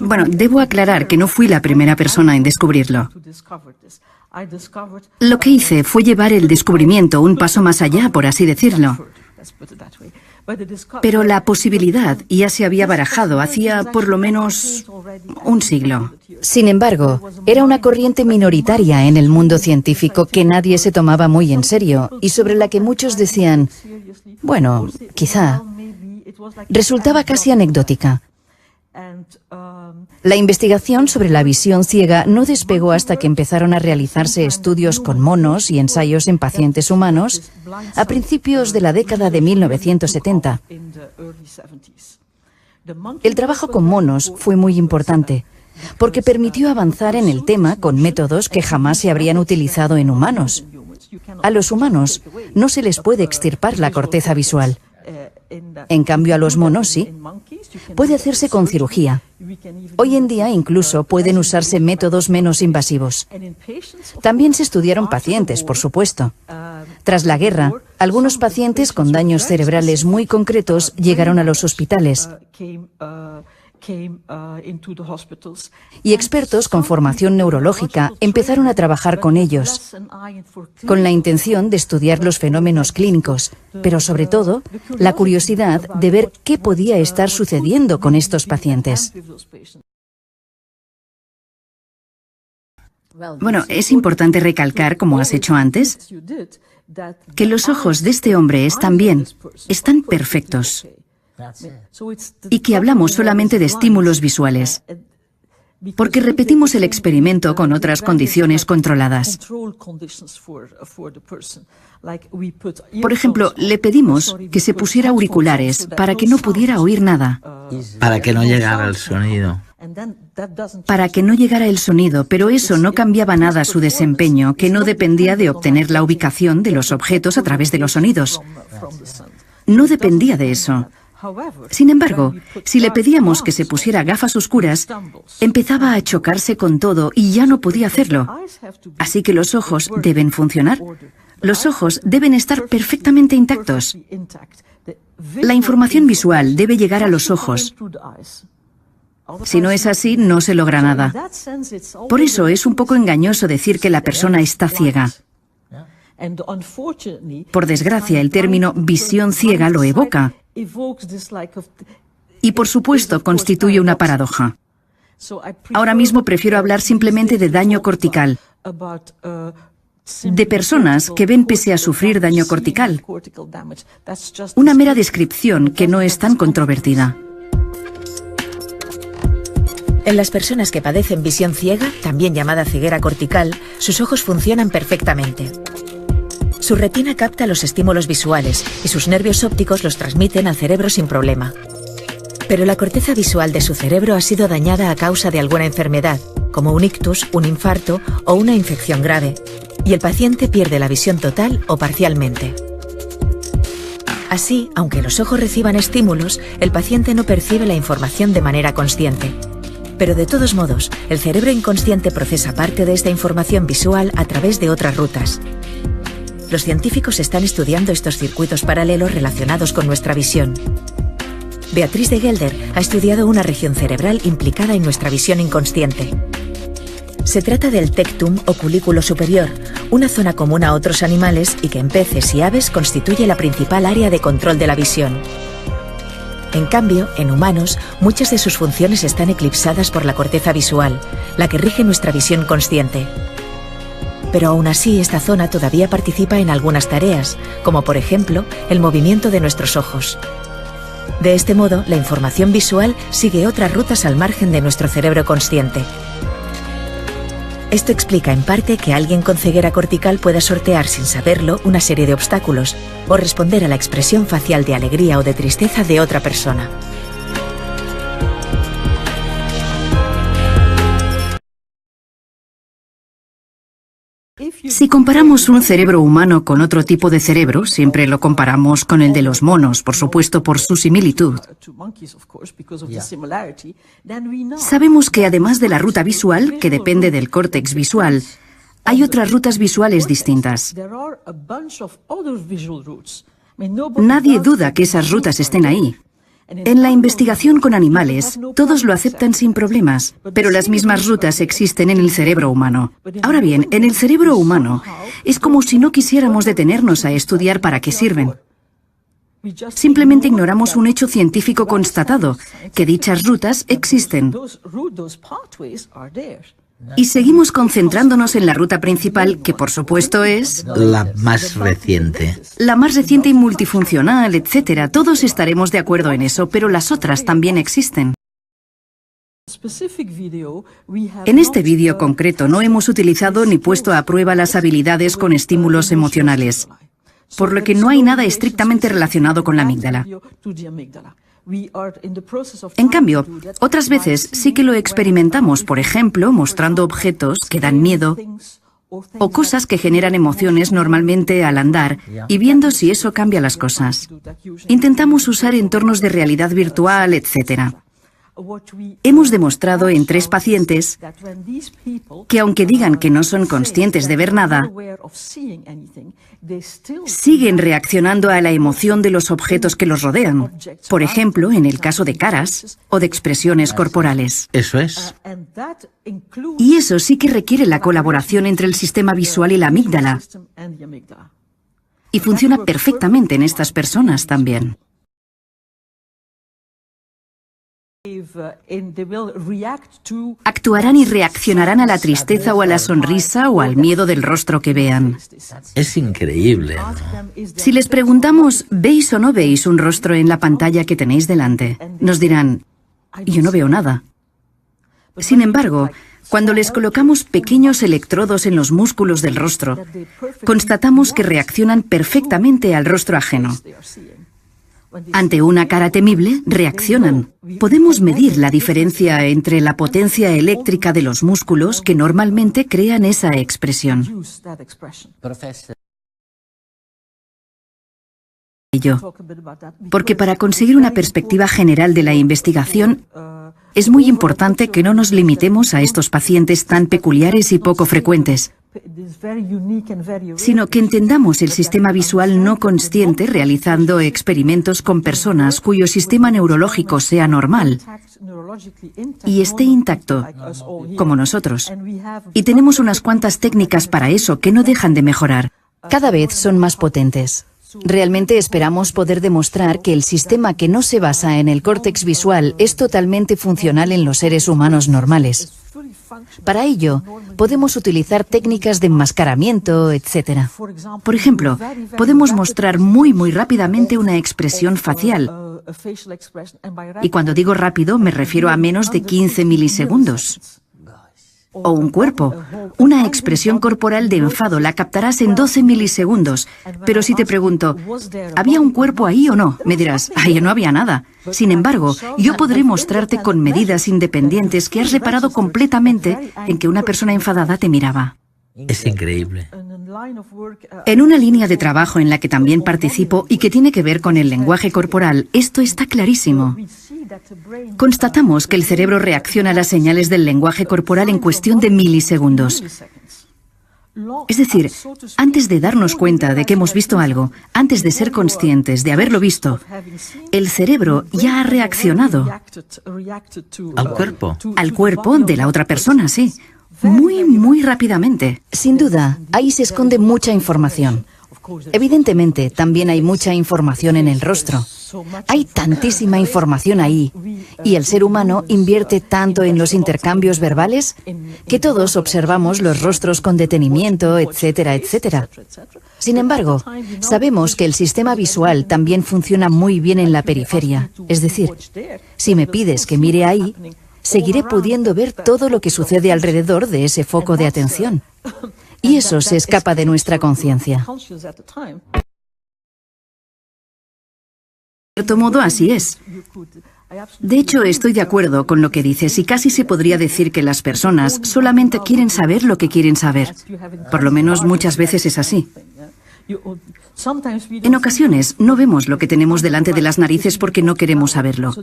Bueno, debo aclarar que no fui la primera persona en descubrirlo. Lo que hice fue llevar el descubrimiento un paso más allá, por así decirlo. Pero la posibilidad ya se había barajado hacía por lo menos un siglo. Sin embargo, era una corriente minoritaria en el mundo científico que nadie se tomaba muy en serio y sobre la que muchos decían, bueno, quizá. Resultaba casi anecdótica. La investigación sobre la visión ciega no despegó hasta que empezaron a realizarse estudios con monos y ensayos en pacientes humanos a principios de la década de 1970. El trabajo con monos fue muy importante, porque permitió avanzar en el tema con métodos que jamás se habrían utilizado en humanos. A los humanos no se les puede extirpar la corteza visual. En cambio, a los monos sí. Puede hacerse con cirugía. Hoy en día incluso pueden usarse métodos menos invasivos. También se estudiaron pacientes, por supuesto. Tras la guerra, algunos pacientes con daños cerebrales muy concretos llegaron a los hospitales. Y expertos con formación neurológica empezaron a trabajar con ellos, con la intención de estudiar los fenómenos clínicos, pero sobre todo, la curiosidad de ver qué podía estar sucediendo con estos pacientes. Bueno, es importante recalcar, como has hecho antes, que los ojos de este hombre están bien, están perfectos. Y que hablamos solamente de estímulos visuales, porque repetimos el experimento con otras condiciones controladas. Por ejemplo, le pedimos que se pusiera auriculares para que no pudiera oír nada. Para que no llegara el sonido. Para que no llegara el sonido, pero eso no cambiaba nada su desempeño, que no dependía de obtener la ubicación de los objetos a través de los sonidos. No dependía de eso. Sin embargo, si le pedíamos que se pusiera gafas oscuras, empezaba a chocarse con todo y ya no podía hacerlo. Así que los ojos deben funcionar. Los ojos deben estar perfectamente intactos. La información visual debe llegar a los ojos. Si no es así, no se logra nada. Por eso es un poco engañoso decir que la persona está ciega. Por desgracia, el término visión ciega lo evoca. Y por supuesto, constituye una paradoja. Ahora mismo prefiero hablar simplemente de daño cortical, de personas que ven pese a sufrir daño cortical. Una mera descripción que no es tan controvertida. En las personas que padecen visión ciega, también llamada ceguera cortical, sus ojos funcionan perfectamente. Su retina capta los estímulos visuales y sus nervios ópticos los transmiten al cerebro sin problema. Pero la corteza visual de su cerebro ha sido dañada a causa de alguna enfermedad, como un ictus, un infarto o una infección grave, y el paciente pierde la visión total o parcialmente. Así, aunque los ojos reciban estímulos, el paciente no percibe la información de manera consciente. Pero de todos modos, el cerebro inconsciente procesa parte de esta información visual a través de otras rutas. Los científicos están estudiando estos circuitos paralelos relacionados con nuestra visión. Beatriz de Gelder ha estudiado una región cerebral implicada en nuestra visión inconsciente. Se trata del tectum o culículo superior, una zona común a otros animales y que en peces y aves constituye la principal área de control de la visión. En cambio, en humanos, muchas de sus funciones están eclipsadas por la corteza visual, la que rige nuestra visión consciente. Pero aún así, esta zona todavía participa en algunas tareas, como por ejemplo, el movimiento de nuestros ojos. De este modo, la información visual sigue otras rutas al margen de nuestro cerebro consciente. Esto explica en parte que alguien con ceguera cortical pueda sortear sin saberlo una serie de obstáculos o responder a la expresión facial de alegría o de tristeza de otra persona. Si comparamos un cerebro humano con otro tipo de cerebro, siempre lo comparamos con el de los monos, por supuesto por su similitud. Sabemos que además de la ruta visual, que depende del córtex visual, hay otras rutas visuales distintas. Nadie duda que esas rutas estén ahí. En la investigación con animales, todos lo aceptan sin problemas, pero las mismas rutas existen en el cerebro humano. Ahora bien, en el cerebro humano, es como si no quisiéramos detenernos a estudiar para qué sirven. Simplemente ignoramos un hecho científico constatado, que dichas rutas existen. Y seguimos concentrándonos en la ruta principal, que por supuesto es La más reciente. la más reciente y multifuncional, etc. Todos estaremos de acuerdo en eso, pero las otras también existen. En este vídeo concreto no hemos utilizado ni puesto a prueba las habilidades con estímulos emocionales, por lo que no hay nada estrictamente relacionado con la amígdala. En cambio, otras veces sí que lo experimentamos, por ejemplo, mostrando objetos que dan miedo o cosas que generan emociones normalmente al andar y viendo si eso cambia las cosas. Intentamos usar entornos de realidad virtual, etc. Hemos demostrado en 3 pacientes que aunque digan que no son conscientes de ver nada, siguen reaccionando a la emoción de los objetos que los rodean, por ejemplo, en el caso de caras o de expresiones corporales. Eso es. Y eso sí que requiere la colaboración entre el sistema visual y la amígdala. Y funciona perfectamente en estas personas también. Actuarán y reaccionarán a la tristeza o a la sonrisa o al miedo del rostro que vean. Es increíble, ¿no? Si les preguntamos, ¿veis o no veis un rostro en la pantalla que tenéis delante? Nos dirán, yo no veo nada. Sin embargo, cuando les colocamos pequeños electrodos en los músculos del rostro, constatamos que reaccionan perfectamente al rostro ajeno. Ante una cara temible, reaccionan. Podemos medir la diferencia entre la potencia eléctrica de los músculos que normalmente crean esa expresión. Porque para conseguir una perspectiva general de la investigación, es muy importante que no nos limitemos a estos pacientes tan peculiares y poco frecuentes, sino que entendamos el sistema visual no consciente realizando experimentos con personas cuyo sistema neurológico sea normal y esté intacto, como nosotros. Y tenemos unas cuantas técnicas para eso que no dejan de mejorar. Cada vez son más potentes. Realmente esperamos poder demostrar que el sistema que no se basa en el córtex visual es totalmente funcional en los seres humanos normales. Para ello, podemos utilizar técnicas de enmascaramiento, etc. Por ejemplo, podemos mostrar muy rápidamente una expresión facial. Y cuando digo rápido, me refiero a menos de 15 milisegundos. O un cuerpo. Una expresión corporal de enfado la captarás en 12 milisegundos. Pero si te pregunto, ¿había un cuerpo ahí o no? Me dirás, ahí no había nada. Sin embargo, yo podré mostrarte con medidas independientes que has reparado completamente en que una persona enfadada te miraba. Es increíble. En una línea de trabajo en la que también participo y que tiene que ver con el lenguaje corporal, esto está clarísimo. Constatamos que el cerebro reacciona a las señales del lenguaje corporal en cuestión de milisegundos. Es decir, antes de darnos cuenta de que hemos visto algo, antes de ser conscientes de haberlo visto, el cerebro ya ha reaccionado. ¿Al cuerpo? Al cuerpo de la otra persona, sí. Muy rápidamente. Sin duda, ahí se esconde mucha información. Evidentemente, también hay mucha información en el rostro. Hay tantísima información ahí, y el ser humano invierte tanto en los intercambios verbales que todos observamos los rostros con detenimiento, etcétera, etcétera. Sin embargo, sabemos que el sistema visual también funciona muy bien en la periferia. Es decir, si me pides que mire ahí, seguiré pudiendo ver todo lo que sucede alrededor de ese foco de atención. Y eso se escapa de nuestra conciencia. De cierto modo, así es. De hecho, estoy de acuerdo con lo que dices y casi se podría decir que las personas solamente quieren saber lo que quieren saber. Por lo menos muchas veces es así. En ocasiones no vemos lo que tenemos delante de las narices porque no queremos saberlo.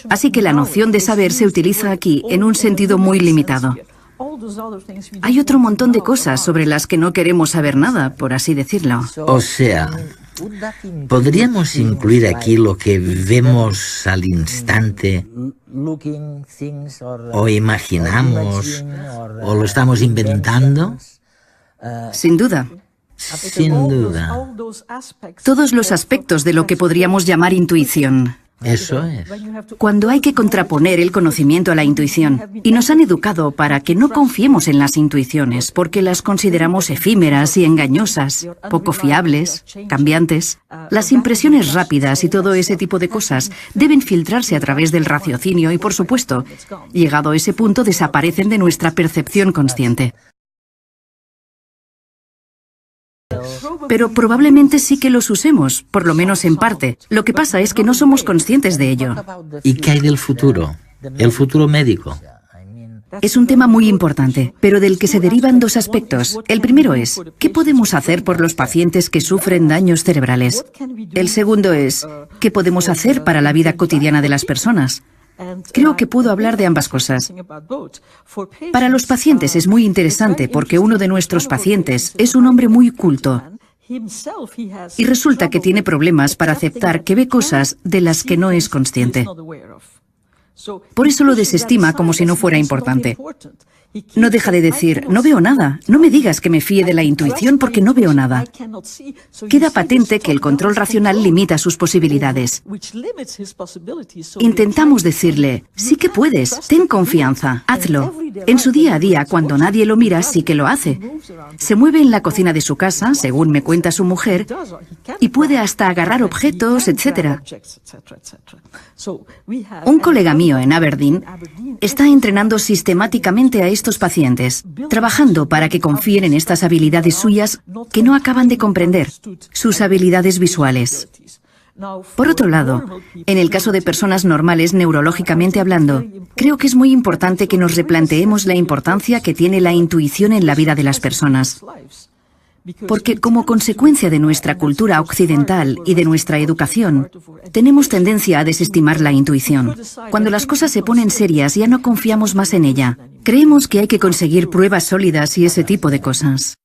Así que la noción de saber se utiliza aquí en un sentido muy limitado. Hay otro montón de cosas sobre las que no queremos saber nada, por así decirlo. O sea, ¿Podríamos incluir aquí lo que vemos al instante, o imaginamos, o lo estamos inventando? Sin duda. Sin duda. Todos los aspectos de lo que podríamos llamar intuición. Eso es. Cuando hay que contraponer el conocimiento a la intuición, y nos han educado para que no confiemos en las intuiciones, porque las consideramos efímeras y engañosas, poco fiables, cambiantes. Las impresiones rápidas y todo ese tipo de cosas deben filtrarse a través del raciocinio y, por supuesto, llegado a ese punto, desaparecen de nuestra percepción consciente. Pero probablemente sí que los usemos, por lo menos en parte. Lo que pasa es que no somos conscientes de ello. ¿Y qué hay del futuro? El futuro médico. Es un tema muy importante, pero del que se derivan dos aspectos. El primero es, ¿qué podemos hacer por los pacientes que sufren daños cerebrales? El segundo es, ¿qué podemos hacer para la vida cotidiana de las personas? Creo que puedo hablar de ambas cosas. Para los pacientes es muy interesante porque uno de nuestros pacientes es un hombre muy culto y resulta que tiene problemas para aceptar que ve cosas de las que no es consciente. Por eso lo desestima como si no fuera importante. No deja de decir, no veo nada, no me digas que me fíe de la intuición porque no veo nada. Queda patente que el control racional limita sus posibilidades. Intentamos decirle, sí que puedes, ten confianza, hazlo. En su día a día, cuando nadie lo mira, sí que lo hace. Se mueve en la cocina de su casa, según me cuenta su mujer, y puede hasta agarrar objetos, etc. Un colega mío en Aberdeen está entrenando sistemáticamente a estos pacientes, trabajando para que confíen en estas habilidades suyas que no acaban de comprender, sus habilidades visuales. Por otro lado, en el caso de personas normales neurológicamente hablando, creo que es muy importante que nos replanteemos la importancia que tiene la intuición en la vida de las personas. Porque como consecuencia de nuestra cultura occidental y de nuestra educación, tenemos tendencia a desestimar la intuición. Cuando las cosas se ponen serias ya no confiamos más en ella. Creemos que hay que conseguir pruebas sólidas y ese tipo de cosas.